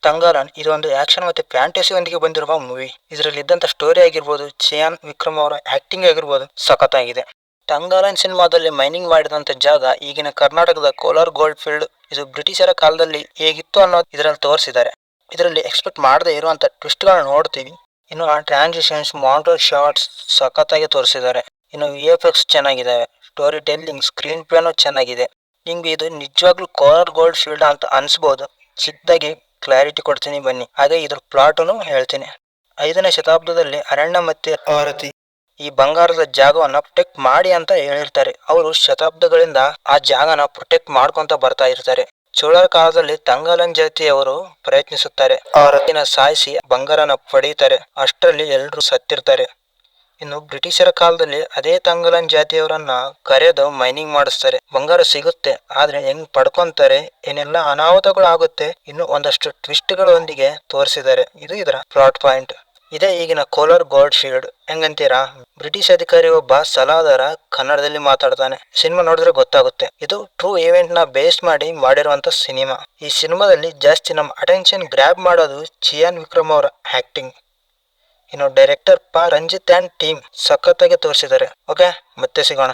ತಂಗಾಲನ್ ಇದು ಒಂದು ಆಕ್ಷನ್ ಮತ್ತೆ ಫ್ಯಾಂಟಸಿ ಒಂದಿಗೆ ಬಂದಿರುವ ಮೂವಿ. ಇದರಲ್ಲಿ ಇದ್ದಂತ ಸ್ಟೋರಿ ಆಗಿರ್ಬೋದು, ಚಿಯಾನ್ ವಿಕ್ರಮ್ ಅವರ ಆಕ್ಟಿಂಗ್ ಆಗಿರ್ಬೋದು, ಸಖತ್ತಾಗಿದೆ. ತಂಗಾಲನ್ ಸಿನಿಮಾದಲ್ಲಿ ಮೈನಿಂಗ್ ಮಾಡಿದಂತ ಜಾಗ ಈಗಿನ ಕರ್ನಾಟಕದ ಕೋಲಾರ್ ಗೋಲ್ಡ್ ಫೀಲ್ಡ್. ಇದು ಬ್ರಿಟಿಷರ ಕಾಲದಲ್ಲಿ ಹೇಗಿತ್ತು ಅನ್ನೋದು ಇದರಲ್ಲಿ ತೋರಿಸಿದ್ದಾರೆ. ಇದರಲ್ಲಿ ಎಕ್ಸ್ಪೆಕ್ಟ್ ಮಾಡದೆ ಇರುವಂತ ಟ್ವಿಸ್ಟ್ ಗಳನ್ನ ನೋಡ್ತೀವಿ. ಇನ್ನು ಆ ಟ್ರಾನ್ಸಿಷನ್ಸ್, ಮಾಂಟೇಜ್ ಶಾರ್ಟ್ಸ್ ಸಖತ್ತಾಗಿ ತೋರಿಸಿದ್ದಾರೆ. ಇನ್ನು VFX ಚೆನ್ನಾಗಿದ್ದಾವೆ, ಸ್ಟೋರಿ ಟೆಲ್ಲಿಂಗ್, ಸ್ಕ್ರೀನ್ ಪ್ಲೇನು ಚೆನ್ನಾಗಿದೆ. ನಿಮ್ಗೆ ಇದು ನಿಜವಾಗ್ಲೂ ಕೋಲಾರ್ ಗೋಲ್ಡ್ ಫೀಲ್ಡ್ ಅಂತ ಅನ್ಸ್ಬೋದು. ಚಿಕ್ಕದಾಗಿ ಕ್ಲಾರಿಟಿ ಕೊಡ್ತೀನಿ ಬನ್ನಿ. ಹಾಗೆ ಇದ್ರ ಪ್ಲಾಟನ್ನು ಹೇಳ್ತೀನಿ. 5ನೇ ಶತಾಬ್ದದಲ್ಲಿ ಅರಣ್ಯ ಮತ್ತೆ ಆರತಿ ಈ ಬಂಗಾರದ ಜಾಗವನ್ನ ಪ್ರೊಟೆಕ್ಟ್ ಮಾಡಿ ಅಂತ ಹೇಳಿರ್ತಾರೆ. ಅವರು ಶತಾಬ್ದಗಳಿಂದ ಆ ಜಾಗನ ಪ್ರೊಟೆಕ್ಟ್ ಮಾಡ್ಕೊಂತ ಬರ್ತಾ ಇರ್ತಾರೆ. ಚೋಳರ ಕಾಲದಲ್ಲಿ ತಂಗಾಲನ್ ಜಾತಿಯವರು ಪ್ರಯತ್ನಿಸುತ್ತಾರೆ, ಆರತಿನ ಸಾಯಿಸಿ ಬಂಗಾರನ ಪಡೆಯುತ್ತಾರೆ. ಅಷ್ಟರಲ್ಲಿ ಎಲ್ರು ಸತ್ತಿರ್ತಾರೆ. ಇನ್ನು ಬ್ರಿಟಿಷರ ಕಾಲದಲ್ಲಿ ಅದೇ ತಂಗಾಲನ್ ಜಾತಿಯವರನ್ನ ಕರೆದು ಮೈನಿಂಗ್ ಮಾಡಿಸ್ತಾರೆ. ಬಂಗಾರ ಸಿಗುತ್ತೆ, ಆದ್ರೆ ಹೆಂಗ್ ಪಡ್ಕೊಂತಾರೆ, ಏನೆಲ್ಲ ಅನಾಹುತಗಳು ಆಗುತ್ತೆ, ಇನ್ನು ಒಂದಷ್ಟು ಟ್ವಿಸ್ಟ್ ಗಳೊಂದಿಗೆ ತೋರಿಸಿದ್ದಾರೆ. ಇದು ಇದರ ಪ್ಲಾಟ್ ಪಾಯಿಂಟ್. ಇದೇ ಈಗಿನ ಕೋಲಾರ್ ಗೋಲ್ಡ್ ಫೀಲ್ಡ್. ಹೆಂಗಂತೀರಾ? ಬ್ರಿಟಿಷ್ ಅಧಿಕಾರಿ ಒಬ್ಬ ಸಲಾದಾರ ಕನ್ನಡದಲ್ಲಿ ಮಾತಾಡ್ತಾನೆ. ಸಿನಿಮಾ ನೋಡಿದ್ರೆ ಗೊತ್ತಾಗುತ್ತೆ. ಇದು ಟ್ರೂ ಇವೆಂಟ್ ನ ಬೇಸ್ ಮಾಡಿ ಮಾಡಿರುವಂತ ಸಿನಿಮಾ. ಈ ಸಿನಿಮಾದಲ್ಲಿ ಜಾಸ್ತಿ ನಮ್ಮ ಅಟೆನ್ಷನ್ ಗ್ರ್ಯಾಬ್ ಮಾಡೋದು ಚಿಯಾನ್ ವಿಕ್ರಮ್ ಅವರ ಆಕ್ಟಿಂಗ್. ಇನ್ನು ಡೈರೆಕ್ಟರ್ ರಂಜಿತ್ ಅಂಡ್ ಟೀಮ್ ಸಖತ್ತಾಗಿ ತೋರಿಸಿದ್ದಾರೆ. ಓಕೆ, ಮತ್ತೆ ಸಿಗೋಣ.